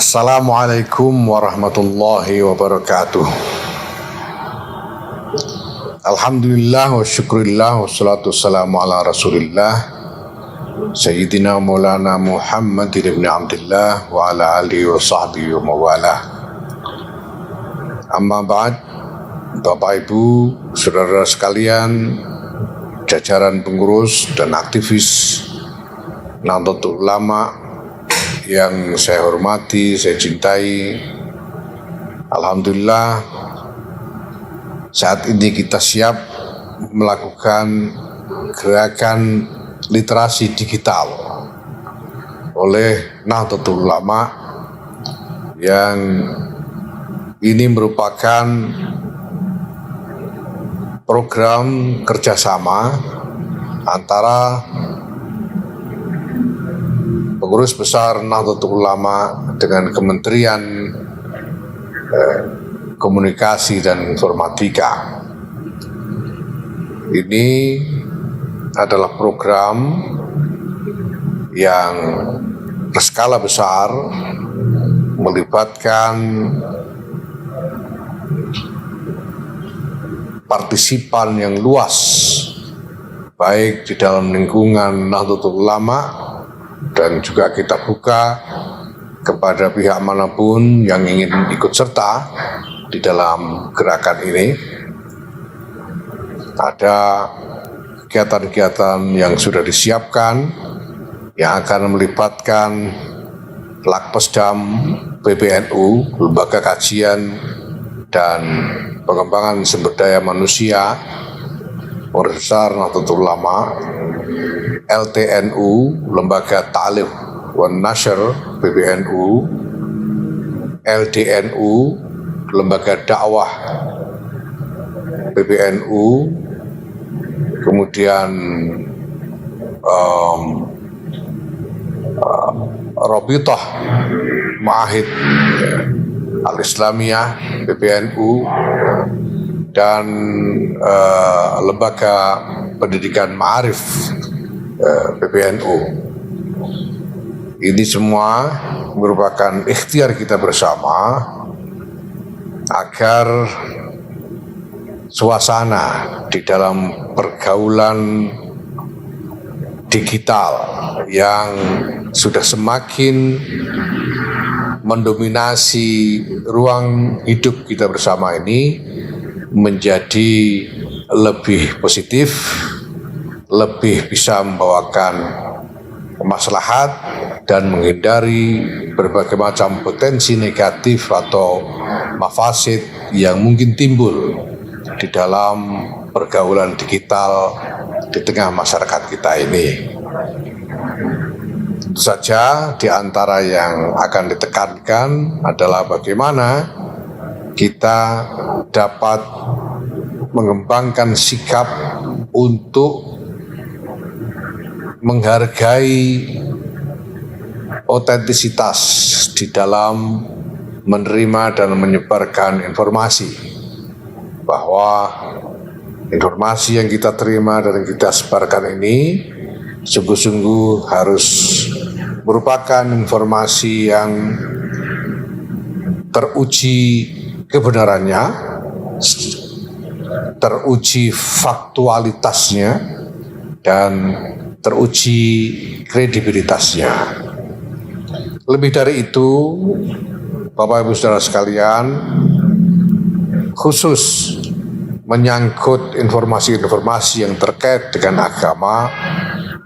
Assalamualaikum warahmatullahi wabarakatuh. Alhamdulillah wa syukurillah wa salatu wassalamu ala rasulillah Sayyidina Maulana Muhammad ibn Abdullah wa ala alihi wa sahbihi wa mawalah. Amma ba'd, Bapak Ibu, saudara sekalian, jajaran pengurus dan aktivis Nahdlatul Ulama yang saya hormati, saya cintai. Alhamdulillah, saat ini kita siap melakukan gerakan literasi digital oleh Nahdlatul Ulama, yang ini merupakan program kerjasama antara pengurus besar Nahdlatul Ulama dengan Kementerian Komunikasi dan Informatika. Ini adalah program yang berskala besar, melibatkan partisipan yang luas, baik di dalam lingkungan Nahdlatul Ulama, dan juga kita buka kepada pihak manapun yang ingin ikut serta di dalam gerakan ini. Ada kegiatan-kegiatan yang sudah disiapkan yang akan melibatkan Lakpesdam PBNU, Lembaga Kajian dan Pengembangan Sumber Daya Manusia, Pengurus Besar Nahdlatul Ulama, LTNU, Lembaga Ta'lim wan Nashr PBNU, LDNU, Lembaga Dakwah PBNU, kemudian Rabithah Ma'ahid Al-Islamiyah PBNU, dan Lembaga Pendidikan Ma'arif PBNU. Ini semua merupakan ikhtiar kita bersama agar suasana di dalam pergaulan digital yang sudah semakin mendominasi ruang hidup kita bersama ini menjadi lebih positif, lebih bisa membawakan kemaslahat dan menghindari berbagai macam potensi negatif atau mafasid yang mungkin timbul di dalam pergaulan digital di tengah masyarakat kita ini. Tentu saja di antara yang akan ditekankan adalah bagaimana kita dapat mengembangkan sikap untuk menghargai otentisitas di dalam menerima dan menyebarkan informasi, bahwa informasi yang kita terima dan kita sebarkan ini sungguh-sungguh harus merupakan informasi yang teruji kebenarannya, teruji faktualitasnya, dan teruji kredibilitasnya. Lebih dari itu, Bapak Ibu Saudara sekalian, khusus menyangkut informasi-informasi yang terkait dengan agama,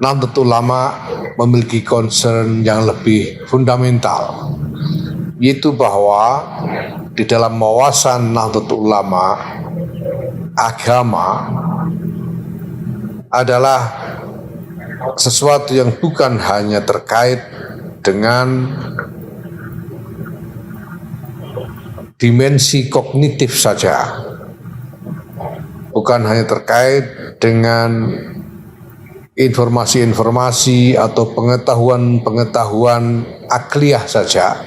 Nahdlatul Ulama memiliki concern yang lebih fundamental, yaitu bahwa di dalam wawasan Nahdlatul Ulama, agama adalah sesuatu yang bukan hanya terkait dengan dimensi kognitif saja, bukan hanya terkait dengan informasi-informasi atau pengetahuan-pengetahuan akliyah saja,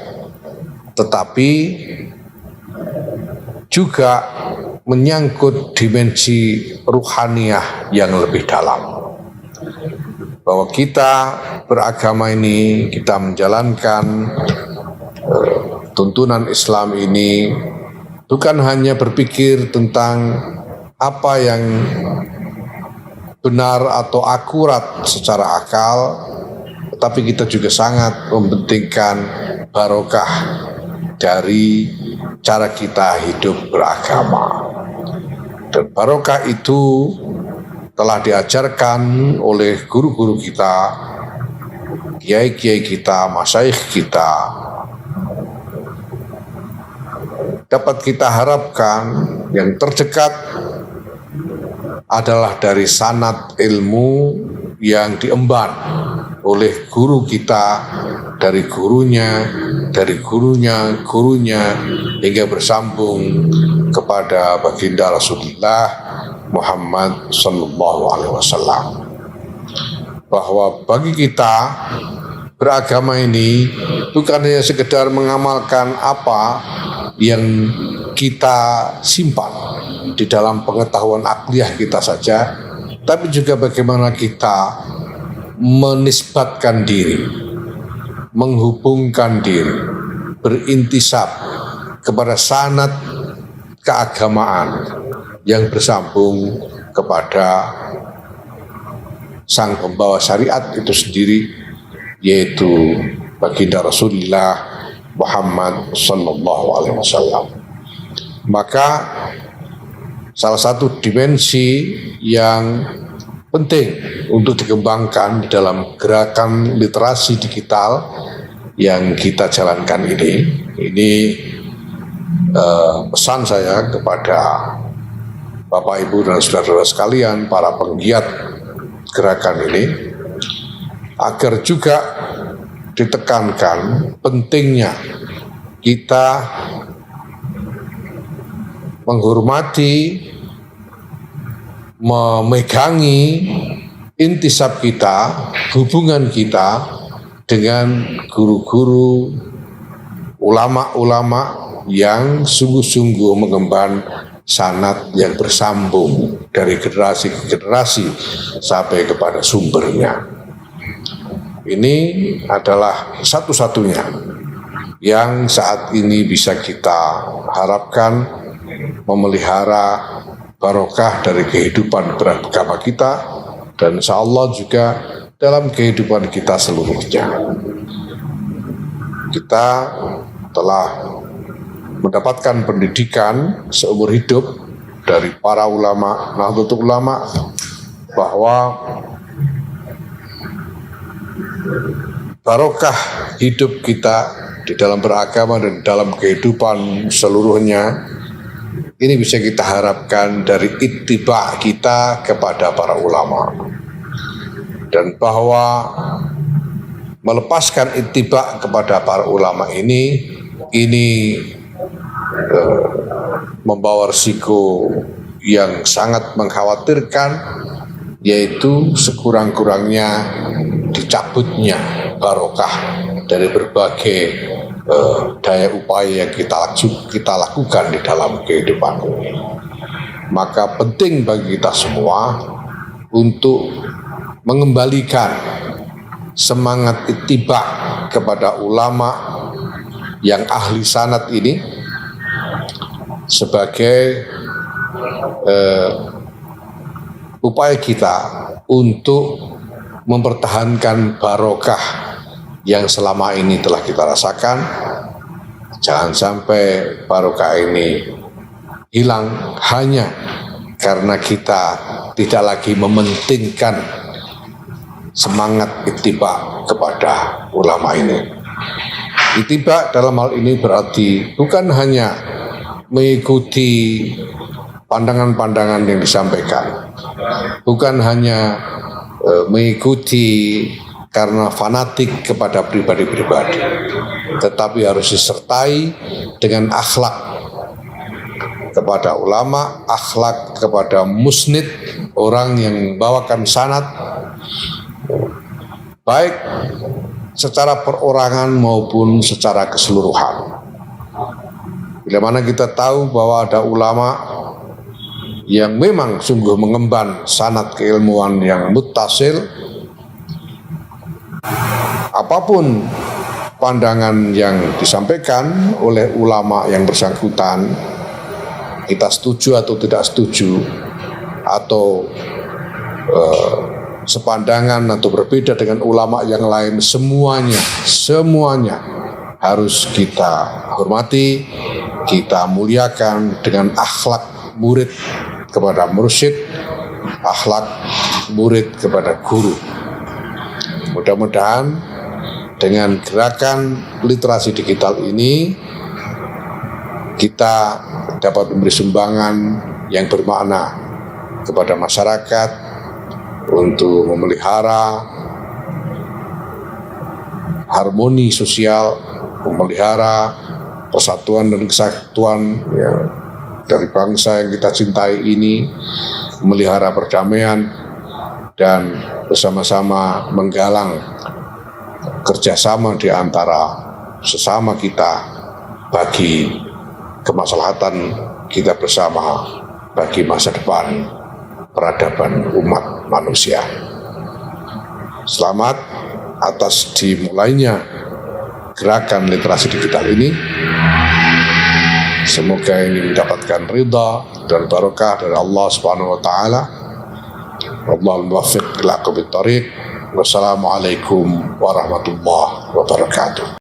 tetapi juga menyangkut dimensi ruhaniyah yang lebih dalam. Bahwa kita beragama ini, kita menjalankan tuntunan Islam ini bukan hanya berpikir tentang apa yang benar atau akurat secara akal, tetapi kita juga sangat mementingkan barokah dari cara kita hidup beragama. Dan barokah itu telah diajarkan oleh guru-guru kita, kiai-kiai kita, masyayikh kita. Dapat kita harapkan yang terdekat adalah dari sanad ilmu yang diemban oleh guru kita, dari gurunya, gurunya, hingga bersambung kepada baginda Rasulullah Muhammad Sallallahu Alaihi Wasallam. Bahwa bagi kita beragama ini bukan hanya sekedar mengamalkan apa yang kita simpan di dalam pengetahuan akliyah kita saja, tapi juga bagaimana kita menisbatkan diri, menghubungkan diri, berintisab kepada sanad keagamaan yang bersambung kepada sang pembawa syariat itu sendiri, yaitu baginda Rasulullah Muhammad Sallallahu Alaihi Wasallam. Maka salah satu dimensi yang penting untuk dikembangkan di dalam gerakan literasi digital yang kita jalankan ini pesan saya kepada Bapak Ibu dan saudara-saudara sekalian, para penggiat gerakan ini, agar juga ditekankan pentingnya kita menghormati, memegangi intisab kita, hubungan kita dengan guru-guru, ulama-ulama yang sungguh-sungguh mengemban sanad yang bersambung dari generasi ke generasi sampai kepada sumbernya. Ini adalah satu-satunya yang saat ini bisa kita harapkan memelihara barokah dari kehidupan beragama kita, dan insya Allah juga dalam kehidupan kita seluruhnya. Kita telah mendapatkan pendidikan seumur hidup dari para ulama, Nahdlatul Ulama, bahwa barokah hidup kita di dalam beragama dan dalam kehidupan seluruhnya ini bisa kita harapkan dari ittiba kita kepada para ulama, dan bahwa melepaskan ittiba kepada para ulama ini membawa risiko yang sangat mengkhawatirkan, yaitu sekurang-kurangnya dicabutnya barokah dari berbagai daya upaya yang kita lakukan di dalam kehidupan ini. Maka penting bagi kita semua untuk mengembalikan semangat ittiba kepada ulama yang ahli sanad ini sebagai upaya kita untuk mempertahankan barokah yang selama ini telah kita rasakan. Jangan sampai barokah ini hilang hanya karena kita tidak lagi mementingkan semangat ittiba kepada ulama ini. Ittiba dalam hal ini berarti bukan hanya mengikuti pandangan-pandangan yang disampaikan, bukan hanya mengikuti karena fanatik kepada pribadi-pribadi, tetapi harus disertai dengan akhlak kepada ulama, akhlak kepada musnid, orang yang membawakan sanad, baik secara perorangan maupun secara keseluruhan. Bila mana kita tahu bahwa ada ulama yang memang sungguh mengemban sanad keilmuan yang muttasil, apapun pandangan yang disampaikan oleh ulama yang bersangkutan, kita setuju atau tidak setuju, atau sepandangan atau berbeda dengan ulama yang lain, semuanya harus kita hormati, kita muliakan dengan akhlak murid kepada mursyid, akhlak murid kepada guru. Mudah-mudahan dengan gerakan literasi digital ini kita dapat memberi sumbangan yang bermakna kepada masyarakat untuk memelihara harmoni sosial, memelihara persatuan dan kesatuan dari bangsa yang kita cintai ini, memelihara perdamaian, dan bersama-sama menggalang kerjasama di antara sesama kita bagi kemaslahatan kita bersama, bagi masa depan peradaban umat manusia. Selamat atas dimulainya gerakan literasi digital ini. Semoga ini mendapatkan ridha dan barokah dari Allah Subhanahu wa taala. Wallahul muwaffiq ila aqwamit thoriq. Wassalamualaikum warahmatullahi wabarakatuh.